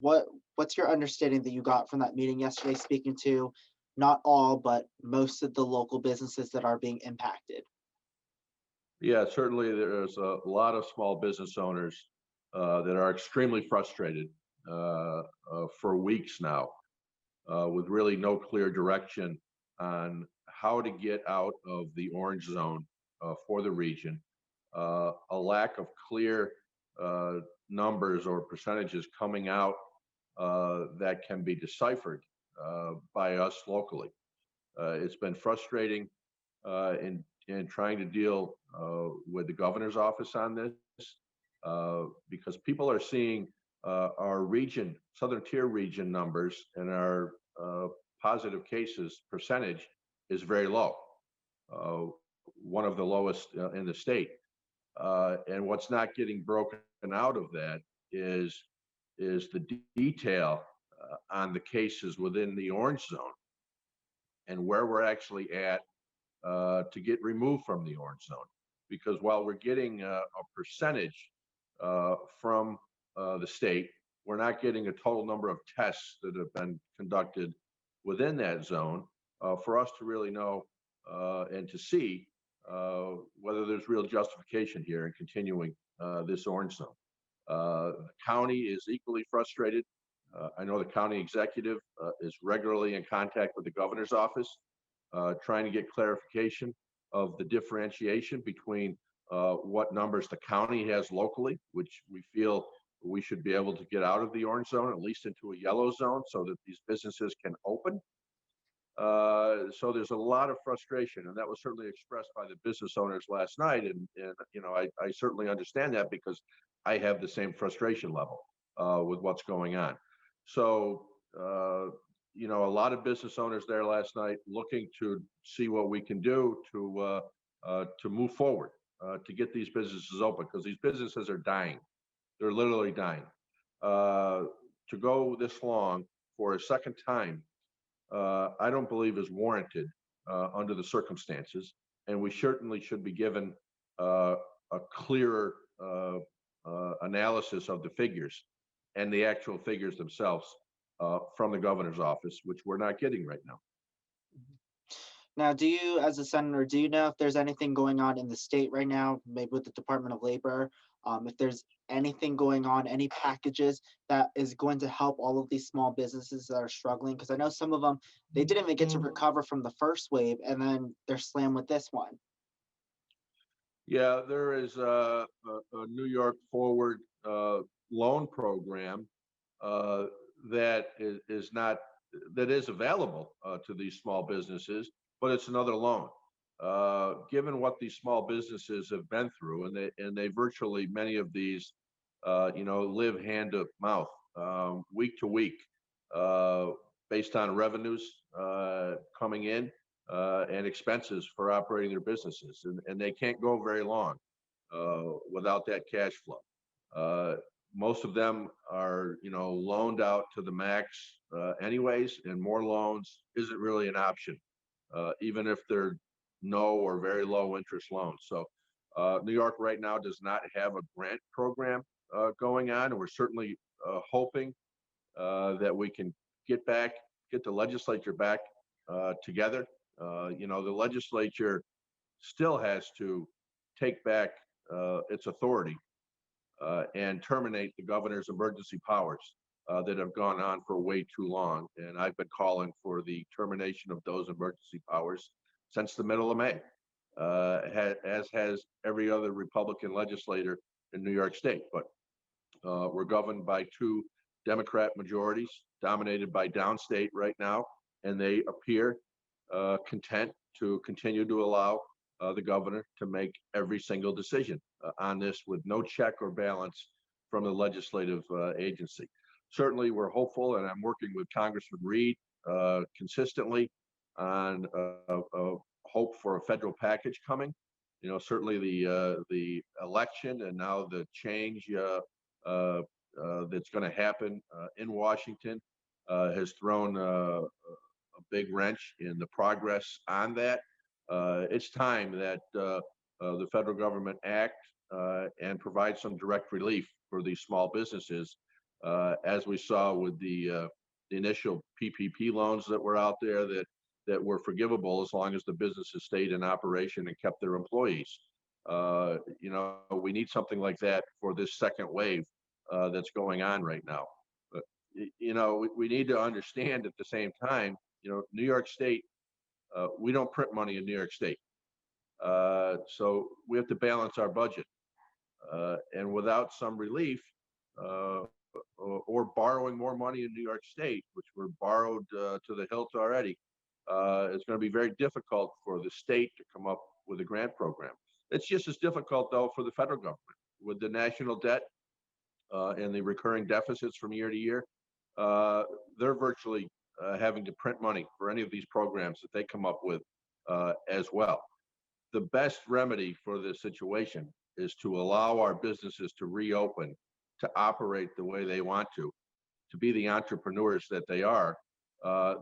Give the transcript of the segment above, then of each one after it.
What what's your understanding that you got from that meeting yesterday, speaking to not all, but most of the local businesses that are being impacted? Yeah, certainly there's a lot of small business owners that are extremely frustrated for weeks now, with really no clear direction on how to get out of the orange zone for the region. A lack of clear uh, numbers or percentages coming out that can be deciphered by us locally. It's been frustrating in trying to deal with the governor's office on this because people are seeing our region, Southern Tier region numbers, and our positive cases percentage is very low, uh, one of the lowest in the state. And what's not getting broken out of that is the detail on the cases within the orange zone and where we're actually at to get removed from the orange zone. Because while we're getting a percentage from the state, we're not getting a total number of tests that have been conducted within that zone for us to really know and to see whether there's real justification here in continuing this orange zone. The county is equally frustrated. I know the county executive is regularly in contact with the governor's office, trying to get clarification of the differentiation between what numbers the county has locally, which we feel we should be able to get out of the orange zone, at least into a yellow zone, so that these businesses can open. So there's a lot of frustration, and that was certainly expressed by the business owners last night. And I certainly understand that because I have the same frustration level with what's going on. So, a lot of business owners there last night looking to see what we can do to move forward, to get these businesses open because these businesses are dying. They're literally dying. Uh, to go this long for a second time I don't believe is warranted under the circumstances, and we certainly should be given uh, a clearer analysis of the figures and the actual figures themselves from the governor's office, which we're not getting right now. Now, do you, as a senator, do you know if there's anything going on in the state right now, maybe with the Department of Labor, if there's anything going on, any packages that is going to help all of these small businesses that are struggling? Because I know some of them, they didn't even get to recover from the first wave, and then they're slammed with this one. Yeah, there is a New York Forward loan program uh, that is not that is available to these small businesses, but it's another loan. Given what these small businesses have been through, and they virtually many of these, live hand to mouth, week to week, uh, based on revenues coming in and expenses for operating their businesses, and they can't go very long without that cash flow. Uh, Most of them are, loaned out to the max anyways, and more loans isn't really an option, even if they're no or very low interest loans. So New York right now does not have a grant program going on, and we're certainly hoping that we can get back, get the legislature back together. The legislature still has to take back its authority and terminate the governor's emergency powers that have gone on for way too long. And I've been calling for the termination of those emergency powers since the middle of May, as has every other Republican legislator in New York State. But we're governed by two Democrat majorities dominated by downstate right now, and they appear content to continue to allow the governor to make every single decision on this with no check or balance from the legislative agency. Certainly, we're hopeful, and I'm working with Congressman Reed consistently on hope for a federal package coming. Certainly the election and now the change that's going to happen in Washington has thrown a big wrench in the progress on that. It's time that the federal government act and provide some direct relief for these small businesses as we saw with the initial PPP loans that were out there that were forgivable as long as the businesses stayed in operation and kept their employees. We need something like that for this second wave that's going on right now. But we need to understand at the same time, New York State, we don't print money in New York State, so we have to balance our budget, and without some relief, uh, or borrowing more money in New York State, which we're borrowed to the hilt already, it's going to be very difficult for the state to come up with a grant program. It's just as difficult, though, for the federal government with the national debt and the recurring deficits from year to year. Uh, they're virtually having to print money for any of these programs that they come up with as well. The best remedy for this situation is to allow our businesses to reopen, to operate the way they want to be the entrepreneurs that they are.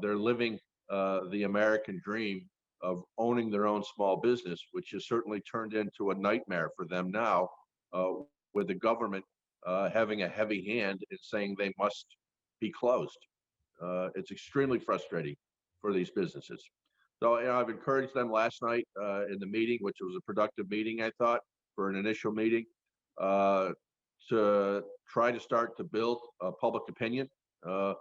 They're living the American dream of owning their own small business, which has certainly turned into a nightmare for them now, uh, with the government having a heavy hand in saying they must be closed. It's extremely frustrating for these businesses. So, I've encouraged them last night in the meeting, which was a productive meeting, I thought, for an initial meeting, uh, to try to start to build public opinion uh,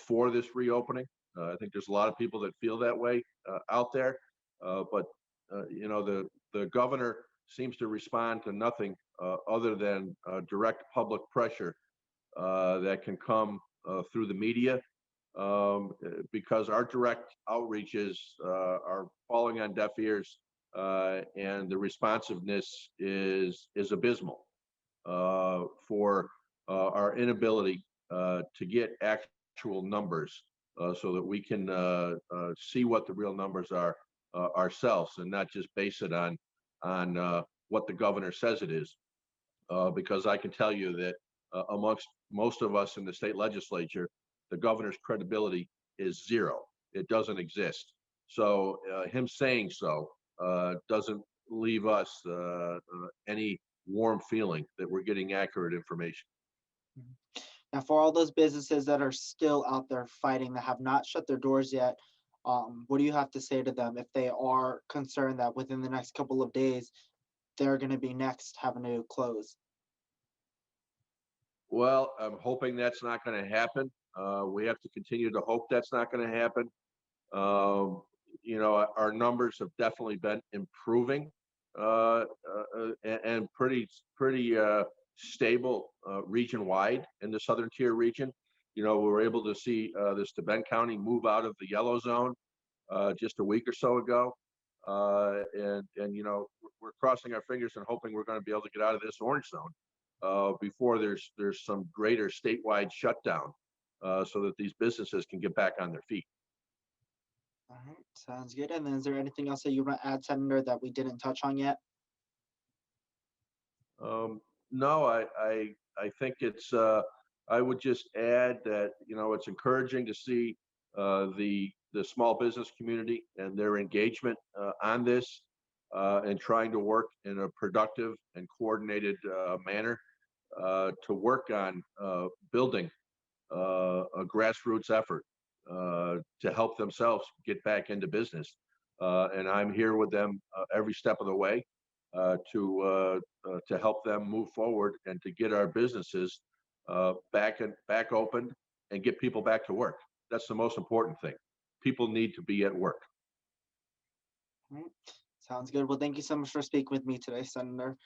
for this reopening. I think there's a lot of people that feel that way out there, but the governor seems to respond to nothing other than direct public pressure that can come through the media, because our direct outreaches are falling on deaf ears, and the responsiveness is abysmal for our inability to get actual numbers, so that we can see what the real numbers are ourselves, and not just base it on what the governor says it is. Because I can tell you that amongst most of us in the state legislature, the governor's credibility is zero. It doesn't exist. So him saying so doesn't leave us any warm feeling that we're getting accurate information. Mhm. Now, for all those businesses that are still out there fighting, that have not shut their doors yet, what do you have to say to them if they are concerned that within the next couple of days they're going to be next having to close? Well, I'm hoping that's not going to happen. We have to continue to hope that's not going to happen. Um, our numbers have definitely been improving, and pretty stable region wide in the southern tier region. We were able to see this Steuben County move out of the yellow zone just a week or so ago, and we're crossing our fingers and hoping we're going to be able to get out of this orange zone before there's some greater statewide shutdown, so that these businesses can get back on their feet. All right, sounds good. And then is there anything else that you want to add, Senator, that we didn't touch on yet? No, I think it's. I would just add that it's encouraging to see the small business community and their engagement on this, and trying to work in a productive and coordinated manner to work on building a grassroots effort to help themselves get back into business. And I'm here with them every step of the way to help them move forward and to get our businesses back open and get people back to work. That's the most important thing. People need to be at work. All right, sounds good. Well, thank you so much for speaking with me today, Senator.